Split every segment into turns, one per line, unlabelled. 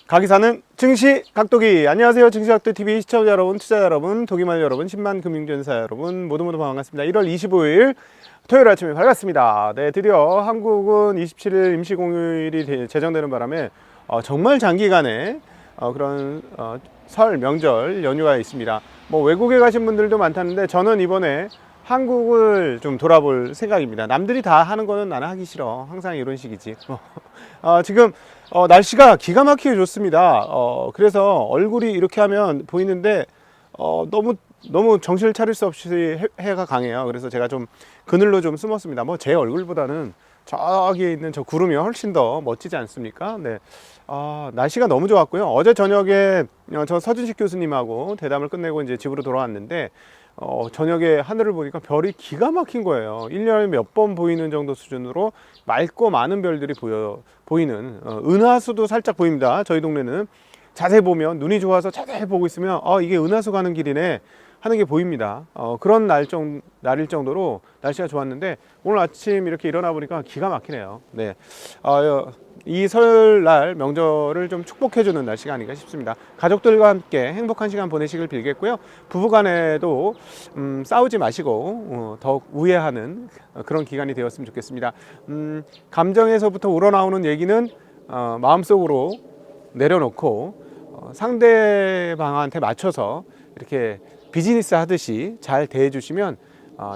가기사는 증시 각도기. 안녕하세요, 증시각도TV 시청자 여러분, 투자자 여러분, 도기말 여러분, 10만 금융전사 여러분, 모두 반갑습니다. 1월 25일 토요일 아침에 밝았습니다. 네, 드디어 한국은 27일 임시공휴일이 제정되는 바람에 정말 장기간의 그런 설 명절 연휴가 있습니다. 뭐 외국에 가신 분들도 많다는데 저는 이번에 한국을 좀 돌아볼 생각입니다. 남들이 다 하는 거는 나는 하기 싫어. 항상 이런 식이지. 지금 날씨가 기가 막히게 좋습니다. 그래서 얼굴이 이렇게 하면 보이는데 너무 정신을 차릴 수 없이 해가 강해요. 그래서 제가 좀 그늘로 좀 숨었습니다. 뭐 제 얼굴보다는 저기에 있는 저 구름이 훨씬 더 멋지지 않습니까? 네. 날씨가 너무 좋았고요. 어제 저녁에 저 서준식 교수님하고 대담을 끝내고 이제 집으로 돌아왔는데 저녁에 하늘을 보니까 별이 기가 막힌 거예요. 1년에 몇 번 보이는 정도 수준으로 맑고 많은 별들이 보이는 은하수도 살짝 보입니다. 저희 동네는 자세히 보면, 눈이 좋아서 자세히 보고 있으면 이게 은하수 가는 길이네 하는 게 보입니다. 그런 날일 정도로 날씨가 좋았는데 오늘 아침 이렇게 일어나 보니까 기가 막히네요. 네. 이 설날 명절을 좀 축복해주는 날씨가 아닌가 싶습니다. 가족들과 함께 행복한 시간 보내시길 빌겠고요. 부부간에도 싸우지 마시고 더욱 우애하는 그런 기간이 되었으면 좋겠습니다. 감정에서부터 우러나오는 얘기는 마음속으로 내려놓고 상대방한테 맞춰서 이렇게 비즈니스 하듯이 잘 대해주시면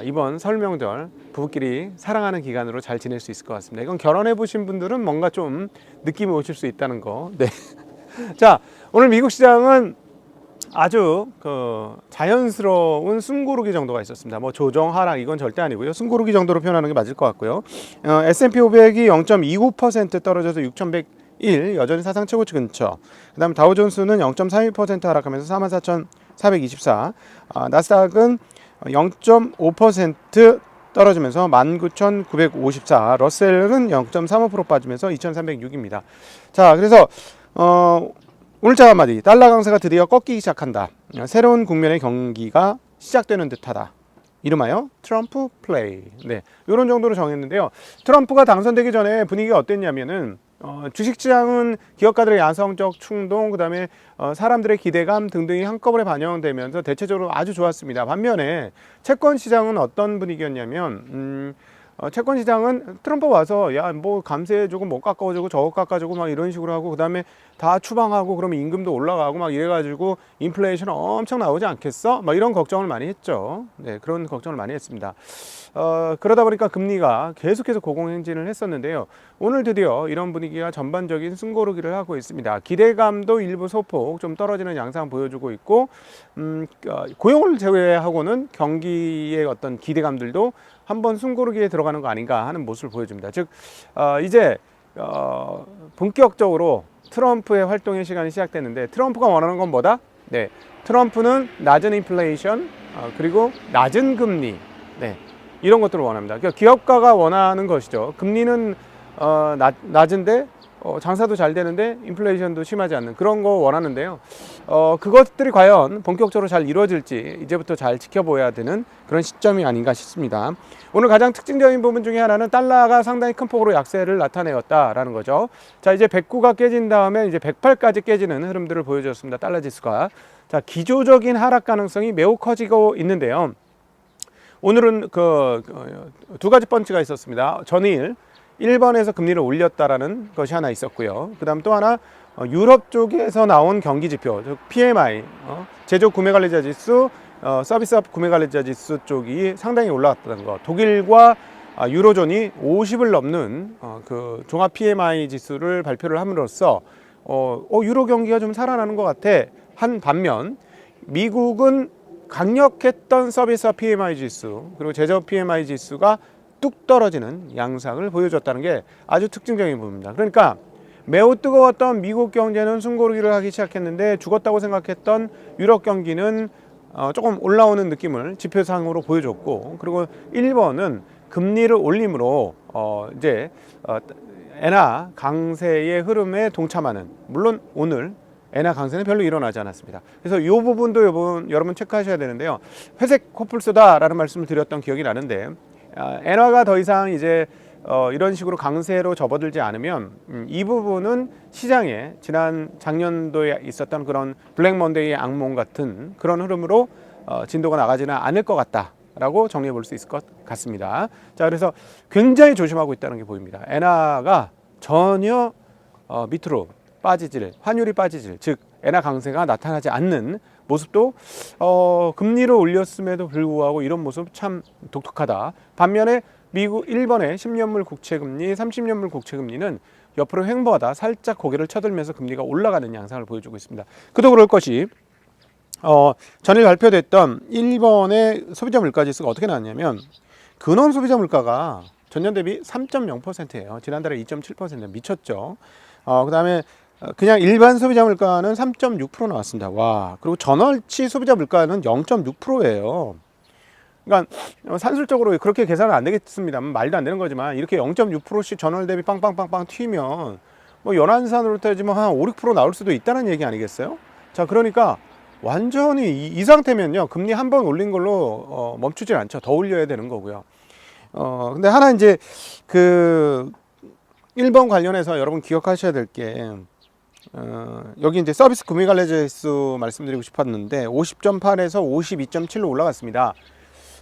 이번 설 명절 부부끼리 사랑하는 기간으로 잘 지낼 수 있을 것 같습니다. 이건 결혼해 보신 분들은 뭔가 좀 느낌이 오실 수 있다는 거. 네. 자, 오늘 미국 시장은 아주 자연스러운 숨고르기 정도가 있었습니다. 뭐 조정 하락 이건 절대 아니고요. 숨고르기 정도로 표현하는 게 맞을 것 같고요. S&P 500이 0.29% 떨어져서 6,101 여전히 사상 최고치 근처. 그다음 다우존스는 0.32% 하락하면서 44,424. 나스닥은 0.5% 떨어지면서 19,954. 러셀은 0.35% 빠지면서 2,306입니다. 자, 그래서 오늘자 한마디. 달러 강세가 드디어 꺾이기 시작한다. 새로운 국면의 경기가 시작되는 듯하다. 이름하여 트럼프 플레이. 네, 이런 정도로 정했는데요. 트럼프가 당선되기 전에 분위기가 어땠냐면은 주식시장은 기업가들의 야성적 충동, 그 다음에 사람들의 기대감 등등이 한꺼번에 반영되면서 대체적으로 아주 좋았습니다. 반면에 채권시장은 어떤 분위기였냐면 채권시장은 트럼프 와서 야 뭐 감세 조금 못 깎아주고 저거 깎아주고 막 이런 식으로 하고, 그 다음에 다 추방하고 그러면 임금도 올라가고 막 이래가지고 인플레이션 엄청 나오지 않겠어? 막 이런 걱정을 많이 했죠. 네, 그런 걱정을 많이 했습니다. 그러다 보니까 금리가 계속해서 고공행진을 했었는데요. 오늘 드디어 이런 분위기가 전반적인 숨고르기를 하고 있습니다. 기대감도 일부 소폭 좀 떨어지는 양상 보여주고 있고, 고용을 제외하고는 경기의 어떤 기대감들도 한번 숨고르기에 들어가는 거 아닌가 하는 모습을 보여줍니다. 즉 이제 본격적으로 트럼프의 활동의 시간이 시작됐는데, 트럼프가 원하는 건 뭐다? 네, 트럼프는 낮은 인플레이션 그리고 낮은 금리, 네, 이런 것들을 원합니다. 그러니까 기업가가 원하는 것이죠. 금리는 낮은데 장사도 잘 되는데 인플레이션도 심하지 않는 그런 거 원하는데요. 그것들이 과연 본격적으로 잘 이루어질지 이제부터 잘 지켜보아야 되는 그런 시점이 아닌가 싶습니다. 오늘 가장 특징적인 부분 중에 하나는 달러가 상당히 큰 폭으로 약세를 나타내었다라는 거죠. 자, 이제 109가 깨진 다음에 이제 108까지 깨지는 흐름들을 보여줬습니다. 달러 지수가. 자, 기조적인 하락 가능성이 매우 커지고 있는데요. 오늘은 두 가지 펀치가 있었습니다. 전일 일본에서 금리를 올렸다라는 것이 하나 있었고요. 그 다음 또 하나 유럽 쪽에서 나온 경기 지표, 즉 PMI, 제조 구매 관리자 지수, 서비스업 구매 관리자 지수 쪽이 상당히 올라갔다는 것. 독일과 유로존이 50을 넘는 그 종합 PMI 지수를 발표를 함으로써 유로 경기가 좀 살아나는 것 같아 한 반면, 미국은 강력했던 서비스업 PMI 지수 그리고 제조업 PMI 지수가 뚝 떨어지는 양상을 보여줬다는 게 아주 특징적인 부분입니다. 그러니까 매우 뜨거웠던 미국 경제는 숨고르기를 하기 시작했는데, 죽었다고 생각했던 유럽 경기는 조금 올라오는 느낌을 지표상으로 보여줬고, 그리고 일본은 금리를 올림으로 이제 엔화 강세의 흐름에 동참하는, 물론 오늘 엔화 강세는 별로 일어나지 않았습니다. 그래서 이 부분도 여러분 체크하셔야 되는데요. 회색 코뿔소다라는 말씀을 드렸던 기억이 나는데, 엔화가 더 이상 이제 이런 식으로 강세로 접어들지 않으면 이 부분은 시장에 지난 작년도에 있었던 그런 블랙 먼데이의 악몽 같은 그런 흐름으로 진도가 나가지는 않을 것 같다라고 정리해 볼 수 있을 것 같습니다. 자, 그래서 굉장히 조심하고 있다는 게 보입니다. 엔화가 전혀 밑으로 빠지질, 환율이 빠지질, 즉 엔화 강세가 나타나지 않는 모습도 금리를 올렸음에도 불구하고 이런 모습 참 독특하다. 반면에 미국, 일본의 10년물 국채금리, 30년물 국채금리는 옆으로 횡보하다 살짝 고개를 쳐들면서 금리가 올라가는 양상을 보여주고 있습니다. 그도 그럴 것이 전일 발표됐던 일본의 소비자 물가지수가 어떻게 나왔냐면 근원 소비자 물가가 전년 대비 3.0%예요. 지난달에 2.7% 미쳤죠. 그 다음에 그냥 일반 소비자 물가는 3.6% 나왔습니다. 와, 그리고 전월치 소비자 물가는 0.6%예요. 그러니까 산술적으로 그렇게 계산은 안 되겠습니다만 말도 안 되는 거지만 이렇게 0.6%씩 전월 대비 빵빵빵빵 튀면 뭐 연한산으로 따지면 한 5, 6% 나올 수도 있다는 얘기 아니겠어요? 자, 그러니까 완전히 이 상태면요 금리 한 번 올린 걸로 멈추질 않죠. 더 올려야 되는 거고요. 근데 하나 이제 그 1번 관련해서 여러분 기억하셔야 될 게 여기 이제 서비스 구매 관련 지수 말씀드리고 싶었는데 50.8에서 52.7로 올라갔습니다.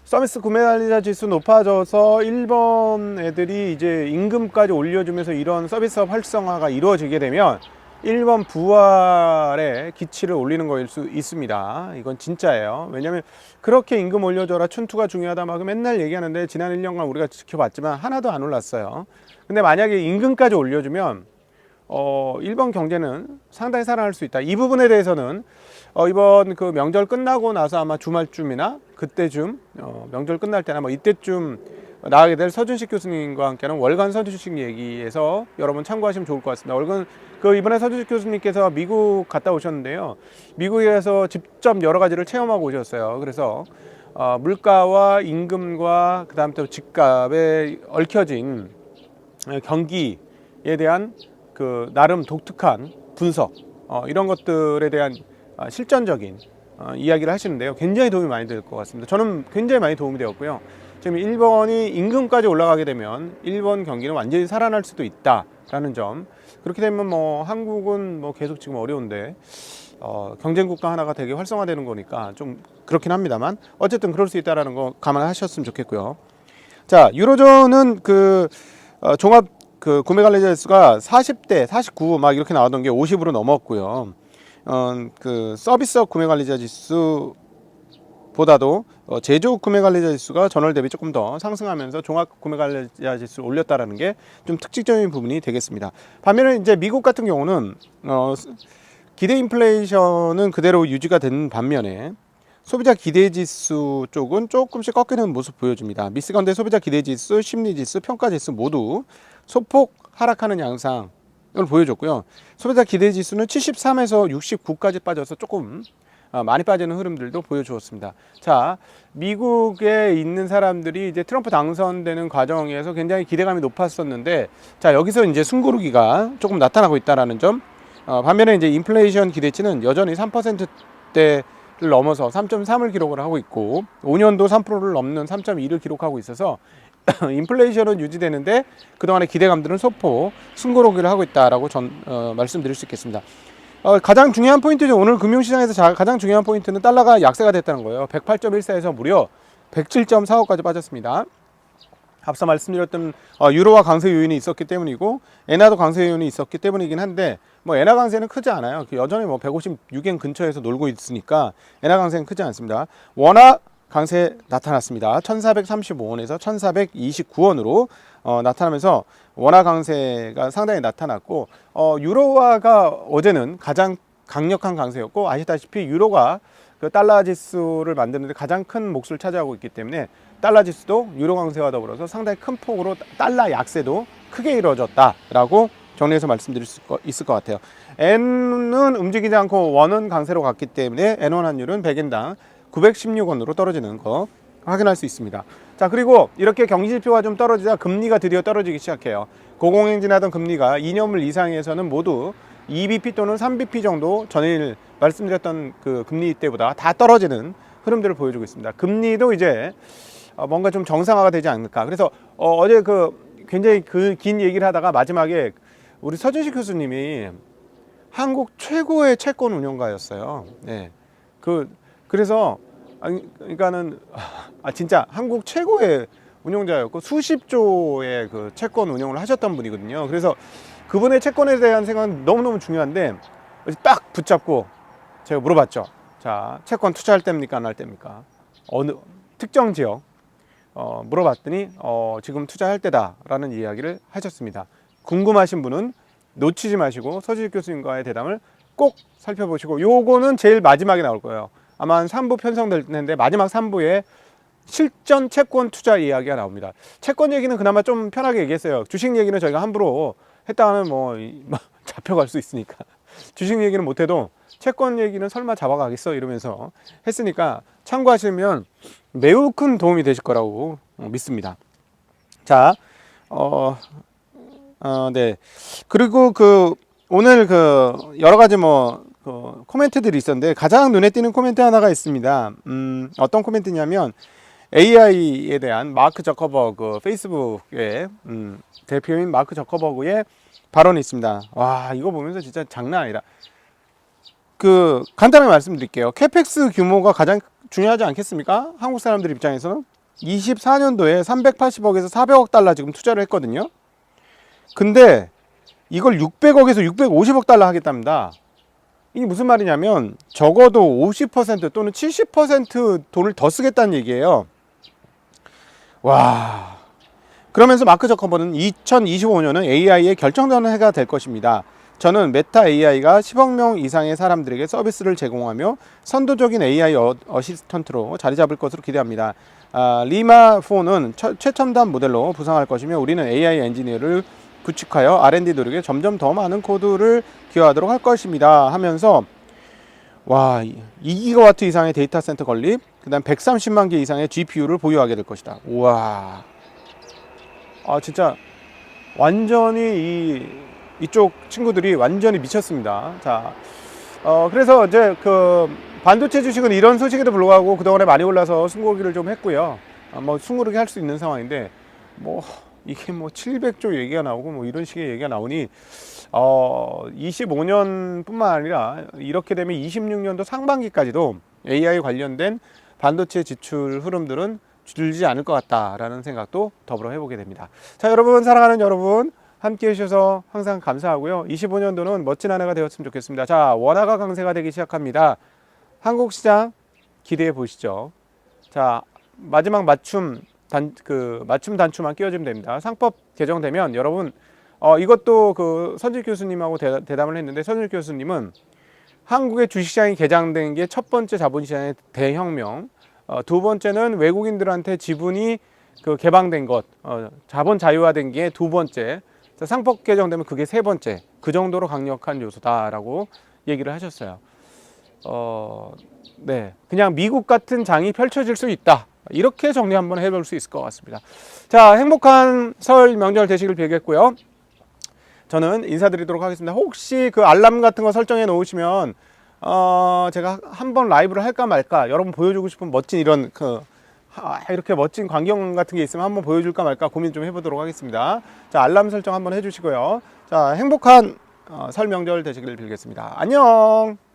서비스 구매 관리자 지수 높아져서 일본 애들이 이제 임금까지 올려주면서 이런 서비스업 활성화가 이루어지게 되면 일본 부활의 기치를 올리는 거일 수 있습니다. 이건 진짜예요. 왜냐하면 그렇게 임금 올려줘라, 춘투가 중요하다 막 맨날 얘기하는데 지난 1년간 우리가 지켜봤지만 하나도 안 올랐어요. 근데 만약에 임금까지 올려주면 일본 경제는 상당히 살아날 수 있다. 이 부분에 대해서는 이번 그 명절 끝나고 나서 아마 주말쯤이나 그때쯤 명절 끝날 때나 뭐 이때쯤 나가게 될 서준식 교수님과 함께하는 월간 서준식 얘기에서 여러분 참고하시면 좋을 것 같습니다. 월간 그 이번에 서준식 교수님께서 미국 갔다 오셨는데요. 미국에서 직접 여러 가지를 체험하고 오셨어요. 그래서 물가와 임금과 그다음 또 집값에 얽혀진 경기에 대한 그 나름 독특한 분석 이런 것들에 대한 실전적인 이야기를 하시는데요. 굉장히 도움이 많이 될 것 같습니다. 저는 굉장히 많이 도움이 되었고요. 지금 일본이 임금까지 올라가게 되면 일본 경기는 완전히 살아날 수도 있다라는 점. 그렇게 되면 뭐 한국은 뭐 계속 지금 어려운데 경쟁 국가 하나가 되게 활성화되는 거니까 좀 그렇긴 합니다만 어쨌든 그럴 수 있다라는 거 감안하셨으면 좋겠고요. 자, 유로존은 그 종합 그 구매 관리자 지수가 40대, 49 막 이렇게 나왔던 게 50으로 넘었고요. 그 서비스업 구매 관리자 지수보다도 제조업 구매 관리자 지수가 전월 대비 조금 더 상승하면서 종합 구매 관리자 지수를 올렸다라는 게 좀 특징적인 부분이 되겠습니다. 반면에 이제 미국 같은 경우는 기대 인플레이션은 그대로 유지가 된 반면에 소비자 기대 지수 쪽은 조금씩 꺾이는 모습 보여줍니다. 미시건대 소비자 기대 지수, 심리 지수, 평가 지수 모두 소폭 하락하는 양상을 보여줬고요. 소비자 기대 지수는 73에서 69까지 빠져서 조금 많이 빠지는 흐름들도 보여주었습니다. 자, 미국에 있는 사람들이 이제 트럼프 당선되는 과정에서 굉장히 기대감이 높았었는데, 자, 여기서 이제 숨고르기가 조금 나타나고 있다라는 점. 반면에 이제 인플레이션 기대치는 여전히 3%대를 넘어서 3.3을 기록을 하고 있고, 5년도 3%를 넘는 3.2를 기록하고 있어서 인플레이션은 유지되는데 그동안의 기대감들은 소폭 숨고르기를 하고 있다라고 말씀드릴 수 있겠습니다. 가장 중요한 포인트죠. 오늘 금융시장에서 가장 중요한 포인트는 달러가 약세가 됐다는 거예요. 108.14에서 무려 107.45까지 빠졌습니다. 앞서 말씀드렸던 유로화 강세 요인이 있었기 때문이고 엔화도 강세 요인이 있었기 때문이긴 한데 뭐 엔화 강세는 크지 않아요. 여전히 뭐 156엔 근처에서 놀고 있으니까 엔화 강세는 크지 않습니다. 원화 강세 나타났습니다. 1435원에서 1429원으로 나타나면서 원화 강세가 상당히 나타났고 유로화가 어제는 가장 강력한 강세였고 아시다시피 유로가 그 달러 지수를 만드는데 가장 큰 몫을 차지하고 있기 때문에 달러 지수도 유로 강세와 더불어서 상당히 큰 폭으로 달러 약세도 크게 이루어졌다라고 정리해서 말씀드릴 수 있을 것 같아요. 엔은 움직이지 않고 원은 강세로 갔기 때문에 엔원 환율은 100엔당 916원으로 떨어지는 거 확인할 수 있습니다. 자, 그리고 이렇게 경기지표가 좀 떨어지자 금리가 드디어 떨어지기 시작해요. 고공행진하던 금리가 2년물 이상에서는 모두 2bp 또는 3bp 정도 전일 말씀드렸던 그 금리 때보다 다 떨어지는 흐름들을 보여주고 있습니다. 금리도 이제 뭔가 좀 정상화가 되지 않을까. 그래서 어제 그 굉장히 그 긴 얘기를 하다가 마지막에 우리 서준식 교수님이 한국 최고의 채권 운용가였어요. 네. 그래서 그러니까는 진짜 한국 최고의 운용자였고 수십 조의 그 채권 운용을 하셨던 분이거든요. 그래서 그분의 채권에 대한 생각은 너무너무 중요한데 딱 붙잡고 제가 물어봤죠. 자, 채권 투자할 때입니까? 안 할 때입니까? 어느 특정 지역 물어봤더니 지금 투자할 때다라는 이야기를 하셨습니다. 궁금하신 분은 놓치지 마시고 서지식 교수님과의 대담을 꼭 살펴보시고, 요거는 제일 마지막에 나올 거예요. 아마 한 3부 편성될 텐데 마지막 3부에 실전 채권 투자 이야기가 나옵니다. 채권 얘기는 그나마 좀 편하게 얘기했어요. 주식 얘기는 저희가 함부로 했다가는 뭐 잡혀갈 수 있으니까 주식 얘기는 못해도 채권 얘기는 설마 잡아가겠어 이러면서 했으니까 참고하시면 매우 큰 도움이 되실 거라고 믿습니다. 자, 네. 그리고 오늘 여러 가지 코멘트들이 있었는데 가장 눈에 띄는 코멘트 하나가 있습니다. 어떤 코멘트냐면 AI에 대한 마크 저커버그 페이스북의 대표인 마크 저커버그의 발언이 있습니다. 와, 이거 보면서 진짜 장난 아니다. 간단하게 말씀드릴게요. 캐펙스 규모가 가장 중요하지 않겠습니까? 한국 사람들 입장에서는 24년도에 380억에서 400억 달러 지금 투자를 했거든요. 근데 이걸 600억에서 650억 달러 하겠답니다. 이게 무슨 말이냐면 적어도 50% 또는 70% 돈을 더 쓰겠다는 얘기예요. 와. 그러면서 마크 저커버는 2025년은 AI의 결정되는 해가 될 것입니다. 저는 메타 AI가 10억 명 이상의 사람들에게 서비스를 제공하며 선도적인 AI 어시스턴트로 자리 잡을 것으로 기대합니다. 리마4는 최첨단 모델로 부상할 것이며 우리는 AI 엔지니어를 구축하여 R&D 노력에 점점 더 많은 코드를 기여하도록 할 것입니다 하면서, 와, 2기가와트 이상의 데이터 센터 건립, 그 다음 130만 개 이상의 GPU를 보유하게 될 것이다. 우와, 진짜 완전히 이쪽 친구들이 완전히 미쳤습니다. 자, 그래서 이제 반도체 주식은 이런 소식에도 불구하고 그동안에 많이 올라서 숨고기를 좀 했고요. 숨고르게 할 수 있는 상황인데 이게 700조 얘기가 나오고 이런 식의 얘기가 나오니 25년뿐만 아니라 이렇게 되면 26년도 상반기까지도 AI 관련된 반도체 지출 흐름들은 줄지 않을 것 같다라는 생각도 더불어 해보게 됩니다. 자, 여러분, 사랑하는 여러분, 함께 해주셔서 항상 감사하고요. 25년도는 멋진 한 해가 되었으면 좋겠습니다. 자, 원화가 강세가 되기 시작합니다. 한국 시장 기대해 보시죠. 자, 마지막 맞춤 단추만 끼워주면 됩니다. 상법 개정되면 여러분, 이것도 선질 교수님하고 대담을 했는데, 선질 교수님은 한국의 주식시장이 개장된 게 첫 번째 자본시장의 대혁명, 두 번째는 외국인들한테 지분이 개방된 것, 자본 자유화된 게 두 번째, 상법 개정되면 그게 세 번째, 그 정도로 강력한 요소다라고 얘기를 하셨어요. 네, 그냥 미국 같은 장이 펼쳐질 수 있다, 이렇게 정리 한번 해볼 수 있을 것 같습니다. 자, 행복한 설 명절 되시길 빌겠고요. 저는 인사드리도록 하겠습니다. 혹시 알람 같은 거 설정해 놓으시면 제가 한번 라이브를 할까 말까, 여러분 보여주고 싶은 멋진 이런 이렇게 멋진 광경 같은 게 있으면 한번 보여줄까 말까 고민 좀 해보도록 하겠습니다. 자, 알람 설정 한번 해주시고요. 자, 행복한 설 명절 되시길 빌겠습니다. 안녕.